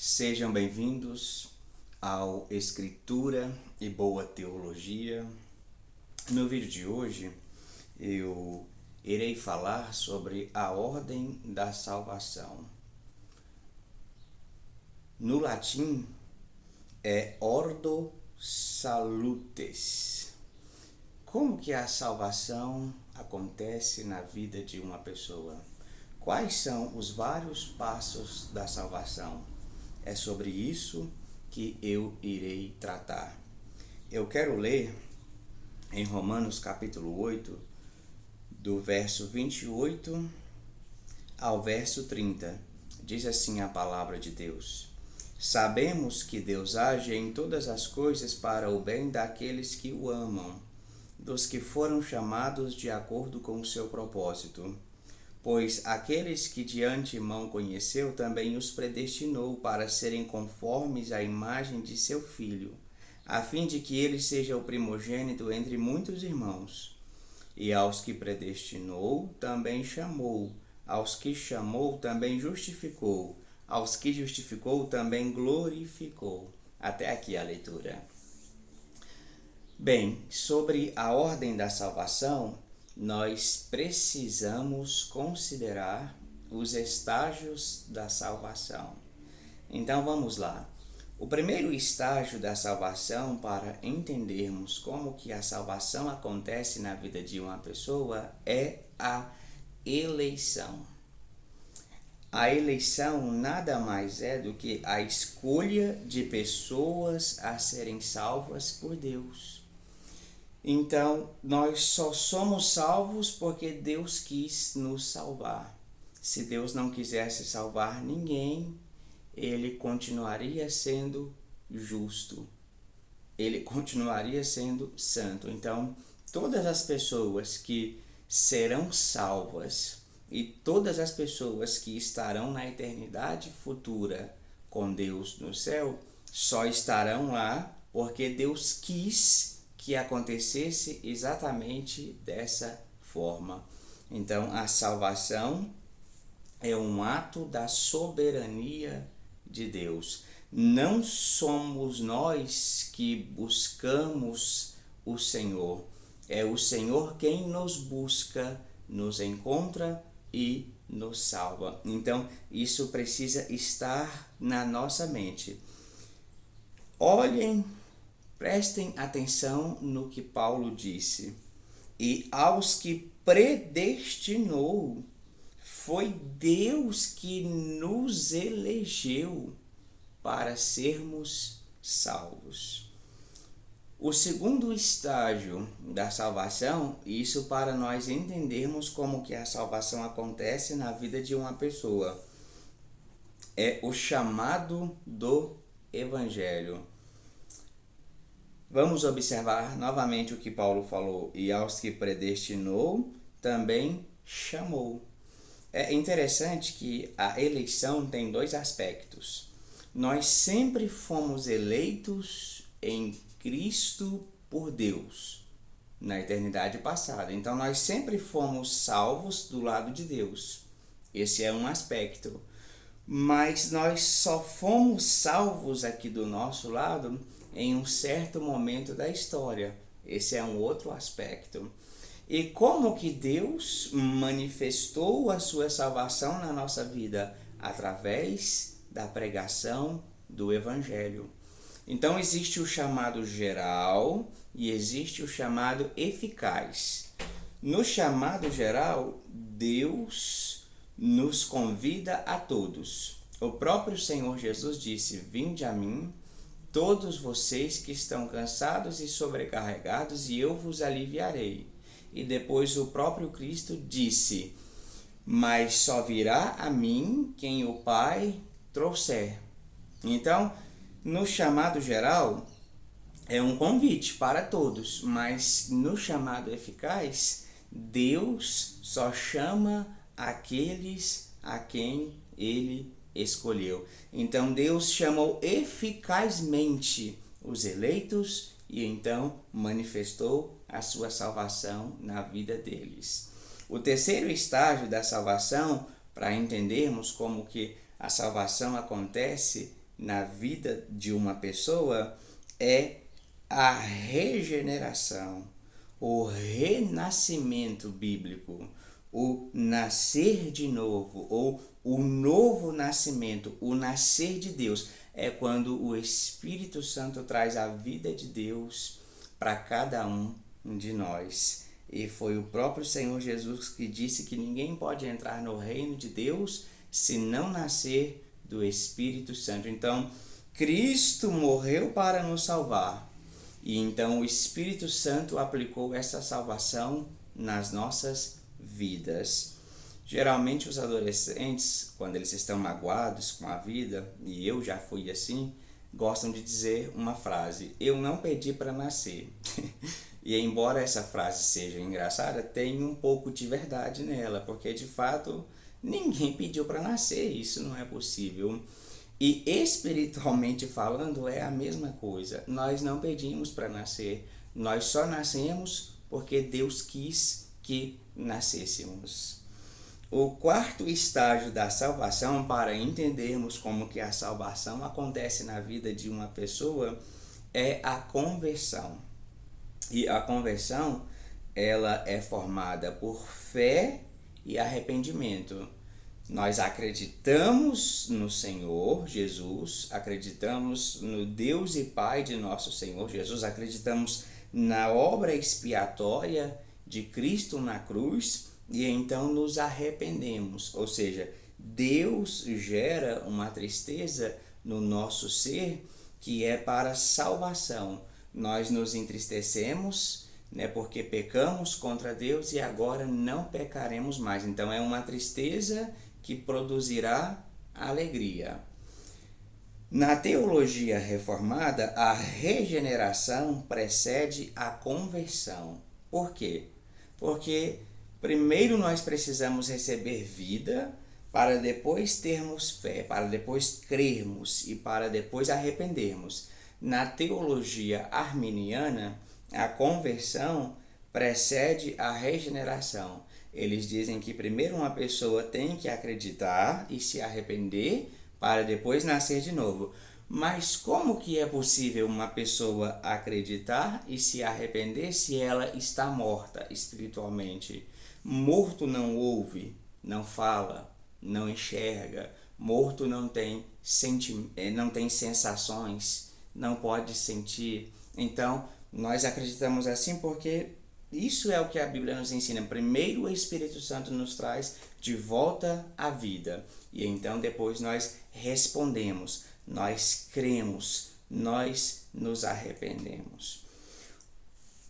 Sejam bem-vindos ao Escritura e Boa Teologia. No vídeo de hoje eu irei falar sobre a ordem da salvação. No latim é Ordo Salutis. Como que a salvação acontece na vida de uma pessoa? Quais são os vários passos da salvação? É sobre isso que eu irei tratar. Eu quero ler em Romanos capítulo 8, do verso 28 ao verso 30. Diz assim a palavra de Deus: Sabemos que Deus age em todas as coisas para o bem daqueles que o amam, dos que foram chamados de acordo com o seu propósito. Pois aqueles que de antemão conheceu também os predestinou para serem conformes à imagem de seu Filho, a fim de que ele seja o primogênito entre muitos irmãos. E aos que predestinou também chamou, aos que chamou também justificou, aos que justificou também glorificou. Até aqui a leitura. Bem, sobre a ordem da salvação, nós precisamos considerar os estágios da salvação. Então vamos lá. O primeiro estágio da salvação, para entendermos como que a salvação acontece na vida de uma pessoa, é a eleição. A eleição nada mais é do que a escolha de pessoas a serem salvas por Deus. Então, nós só somos salvos porque Deus quis nos salvar. Se Deus não quisesse salvar ninguém, ele continuaria sendo justo. Ele continuaria sendo santo. Então, todas as pessoas que serão salvas e todas as pessoas que estarão na eternidade futura com Deus no céu, só estarão lá porque Deus quis que acontecesse exatamente dessa forma. Então, a salvação é um ato da soberania de Deus. Não somos nós que buscamos o Senhor. É o Senhor quem nos busca, nos encontra e nos salva. Então, isso precisa estar na nossa mente. Prestem atenção no que Paulo disse. E aos que predestinou, foi Deus que nos elegeu para sermos salvos. O segundo estágio da salvação, isso para nós entendermos como que a salvação acontece na vida de uma pessoa, é o chamado do Evangelho. Vamos observar novamente o que Paulo falou. E aos que predestinou, também chamou. É interessante que a eleição tem dois aspectos. Nós sempre fomos eleitos em Cristo por Deus, na eternidade passada. Então, nós sempre fomos salvos do lado de Deus. Esse é um aspecto. Mas nós só fomos salvos aqui do nosso lado em um certo momento da história. Esse é um outro aspecto. E como que Deus manifestou a sua salvação na nossa vida? Através da pregação do Evangelho. Então existe o chamado geral e existe o chamado eficaz. No chamado geral, Deus nos convida a todos. O próprio Senhor Jesus disse: Vinde a mim, todos vocês que estão cansados e sobrecarregados, e eu vos aliviarei. E depois o próprio Cristo disse: Mas só virá a mim quem o Pai trouxer. Então, no chamado geral, é um convite para todos, mas no chamado eficaz, Deus só chama aqueles a quem ele escolheu. Então Deus chamou eficazmente os eleitos e então manifestou a sua salvação na vida deles. O terceiro estágio da salvação, para entendermos como que a salvação acontece na vida de uma pessoa é a regeneração, o renascimento bíblico, o nascer de novo, ou o novo nascimento, o nascer de Deus. É quando o Espírito Santo traz a vida de Deus para cada um de nós. E foi o próprio Senhor Jesus que disse que ninguém pode entrar no reino de Deus se não nascer do Espírito Santo. Então, Cristo morreu para nos salvar. E então o Espírito Santo aplicou essa salvação nas nossas vidas. Geralmente os adolescentes, quando eles estão magoados com a vida, e eu já fui assim, gostam de dizer uma frase: eu não pedi para nascer. E embora essa frase seja engraçada, tem um pouco de verdade nela, porque de fato ninguém pediu para nascer, isso não é possível. E espiritualmente falando é a mesma coisa. Nós não pedimos para nascer, nós só nascemos porque Deus quis que nascêssemos. O quarto estágio da salvação, para entendermos como que a salvação acontece na vida de uma pessoa, é a conversão. E a conversão, ela é formada por fé e arrependimento. Nós acreditamos no Senhor Jesus, acreditamos no Deus e Pai de nosso Senhor Jesus, acreditamos na obra expiatória de Cristo na cruz e então nos arrependemos. Ou seja, Deus gera uma tristeza no nosso ser que é para salvação. Nós nos entristecemos, porque pecamos contra Deus e agora não pecaremos mais. Então é uma tristeza que produzirá alegria. Na teologia reformada, a regeneração precede a conversão. Por quê? Porque primeiro nós precisamos receber vida para depois termos fé, para depois crermos e para depois arrependermos. Na teologia arminiana, a conversão precede a regeneração. Eles dizem que primeiro uma pessoa tem que acreditar e se arrepender para depois nascer de novo. Mas como que é possível uma pessoa acreditar e se arrepender se ela está morta espiritualmente? Morto não ouve, não fala, não enxerga. Morto não tem sensações, não pode sentir. Então, nós acreditamos assim porque isso é o que a Bíblia nos ensina. Primeiro o Espírito Santo nos traz de volta à vida. E então depois nós respondemos, nós cremos, nós nos arrependemos.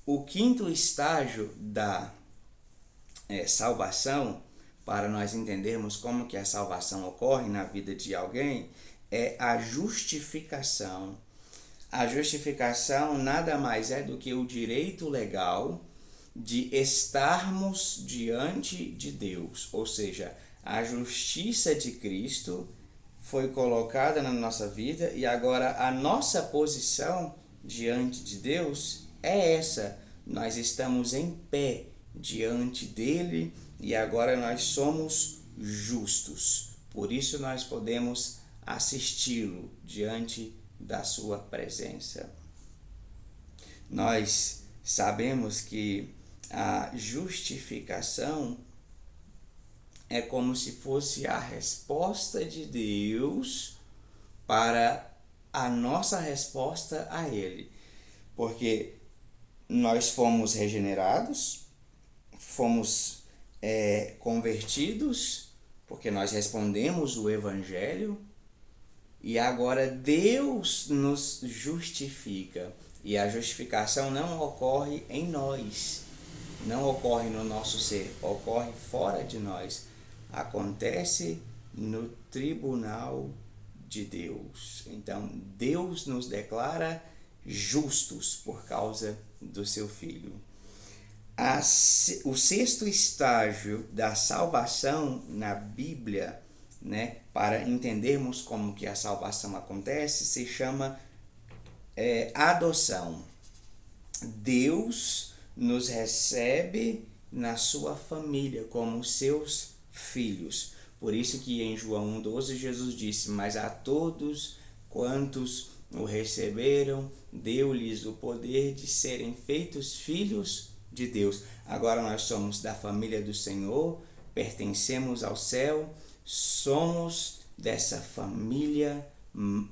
O quinto estágio da salvação, para nós entendermos como que a salvação ocorre na vida de alguém, é a justificação. A justificação nada mais é do que o direito legal de estarmos diante de Deus, ou seja, a justiça de Cristo foi colocada na nossa vida e agora a nossa posição diante de Deus é essa. Nós estamos em pé diante dele e agora nós somos justos. Por isso nós podemos assisti-lo diante da sua presença. Nós sabemos que a justificação é como se fosse a resposta de Deus para a nossa resposta a Ele. Porque nós fomos regenerados, fomos convertidos, porque nós respondemos o Evangelho, e agora Deus nos justifica. E a justificação não ocorre em nós, não ocorre no nosso ser, ocorre fora de nós. Acontece no tribunal de Deus. Então, Deus nos declara justos por causa do seu Filho. O sexto estágio da salvação na Bíblia, para entendermos como que a salvação acontece, se chama adoção. Deus nos recebe na sua família como seus filhos. Por isso que em João 1,12 Jesus disse: mas a todos quantos o receberam, deu-lhes o poder de serem feitos filhos de Deus. Agora nós somos da família do Senhor, pertencemos ao céu, somos dessa família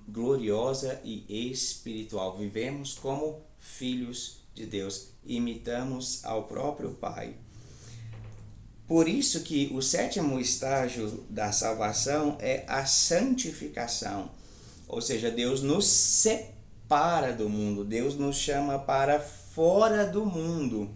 gloriosa e espiritual. Vivemos como filhos de Deus, imitamos ao próprio Pai. Por isso que o sétimo estágio da salvação é a santificação. Ou seja, Deus nos separa do mundo, Deus nos chama para fora do mundo.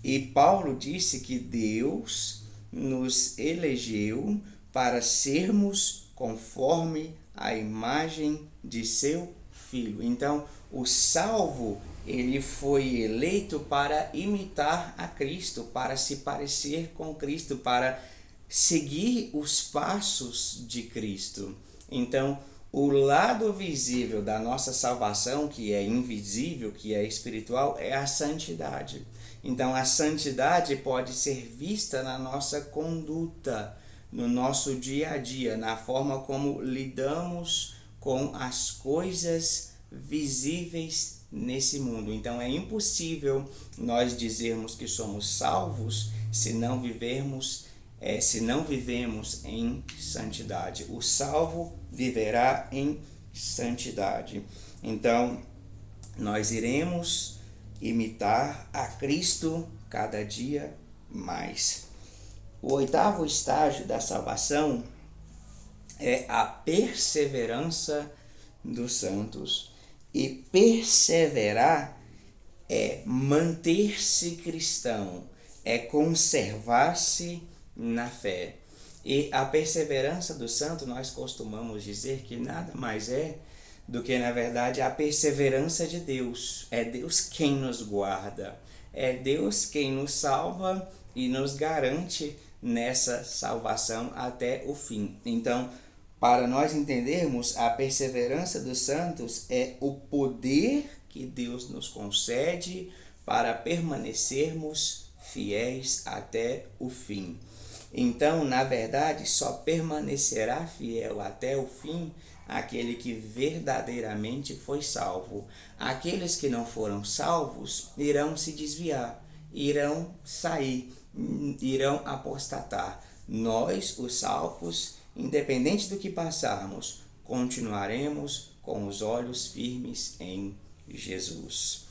E Paulo disse que Deus nos elegeu para sermos conforme a imagem de seu Filho. Então, o salvo, ele foi eleito para imitar a Cristo, para se parecer com Cristo, para seguir os passos de Cristo. Então, o lado visível da nossa salvação, que é invisível, que é espiritual, é a santidade. Então, a santidade pode ser vista na nossa conduta, no nosso dia a dia, na forma como lidamos com as coisas visíveis nesse mundo. Então, é impossível nós dizermos que somos salvos se não vivemos em santidade. O salvo viverá em santidade. Então, nós iremos imitar a Cristo cada dia mais. O oitavo estágio da salvação é a perseverança dos santos. E perseverar é manter-se cristão, é conservar-se na fé. E a perseverança do santo, nós costumamos dizer que nada mais é do que, na verdade, a perseverança de Deus. É Deus quem nos guarda, é Deus quem nos salva e nos garante nessa salvação até o fim. Então, para nós entendermos, a perseverança dos santos é o poder que Deus nos concede para permanecermos fiéis até o fim. Então, na verdade, só permanecerá fiel até o fim aquele que verdadeiramente foi salvo. Aqueles que não foram salvos irão se desviar, irão sair, irão apostatar. Nós, os salvos, independente do que passarmos, continuaremos com os olhos firmes em Jesus.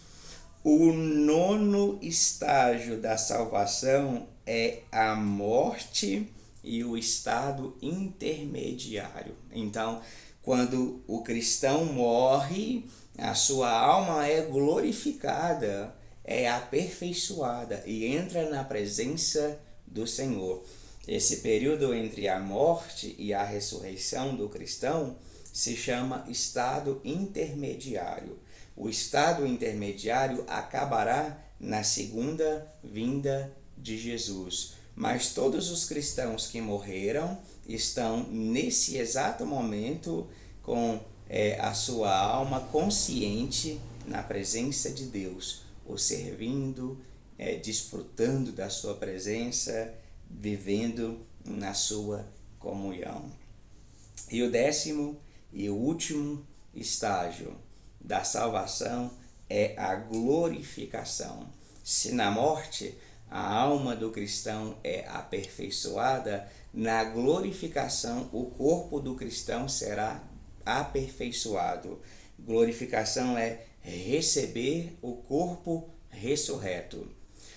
O nono estágio da salvação é a morte e o estado intermediário. Então, quando o cristão morre, a sua alma é glorificada, é aperfeiçoada e entra na presença do Senhor. Esse período entre a morte e a ressurreição do cristão se chama estado intermediário. O estado intermediário acabará na segunda vinda de Jesus. Mas todos os cristãos que morreram estão nesse exato momento com a sua alma consciente na presença de Deus, o servindo, desfrutando da sua presença, vivendo na sua comunhão. E o décimo e o último estágio da salvação é a glorificação. Se na morte a alma do cristão é aperfeiçoada, na glorificação o corpo do cristão será aperfeiçoado. Glorificação é receber o corpo ressurreto.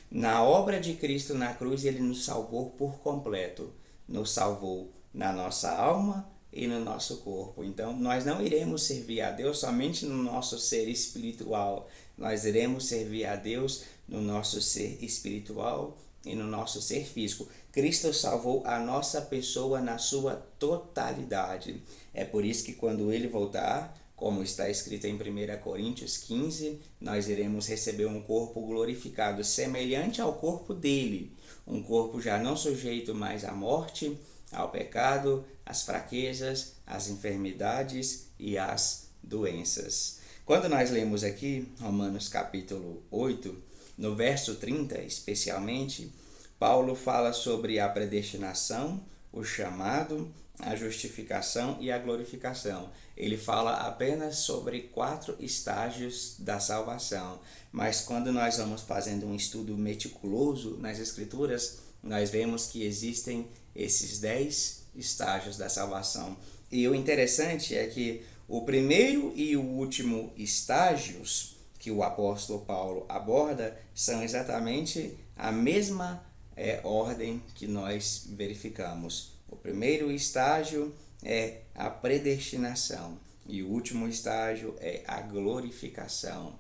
Na obra de Cristo na cruz, ele nos salvou por completo. Nos salvou na nossa alma e no nosso corpo. Então, nós não iremos servir a Deus somente no nosso ser espiritual. Nós iremos servir a Deus no nosso ser espiritual e no nosso ser físico. Cristo salvou a nossa pessoa na sua totalidade. É por isso que quando ele voltar, como está escrito em 1 Coríntios 15, nós iremos receber um corpo glorificado, semelhante ao corpo dele. Um corpo já não sujeito mais à morte, ao pecado, às fraquezas, às enfermidades e às doenças. Quando nós lemos aqui, Romanos capítulo 8, no verso 30 especialmente, Paulo fala sobre a predestinação, o chamado, a justificação e a glorificação. Ele fala apenas sobre 4 estágios da salvação, mas quando nós vamos fazendo um estudo meticuloso nas Escrituras, nós vemos que existem esses 10 estágios da salvação. E o interessante é que o primeiro e o último estágios que o apóstolo Paulo aborda são exatamente a mesma ordem que nós verificamos. O primeiro estágio é a predestinação e o último estágio é a glorificação.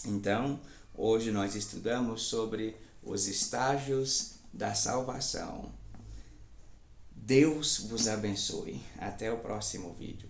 Então, hoje nós estudamos sobre os estágios da salvação. Deus vos abençoe. Até o próximo vídeo.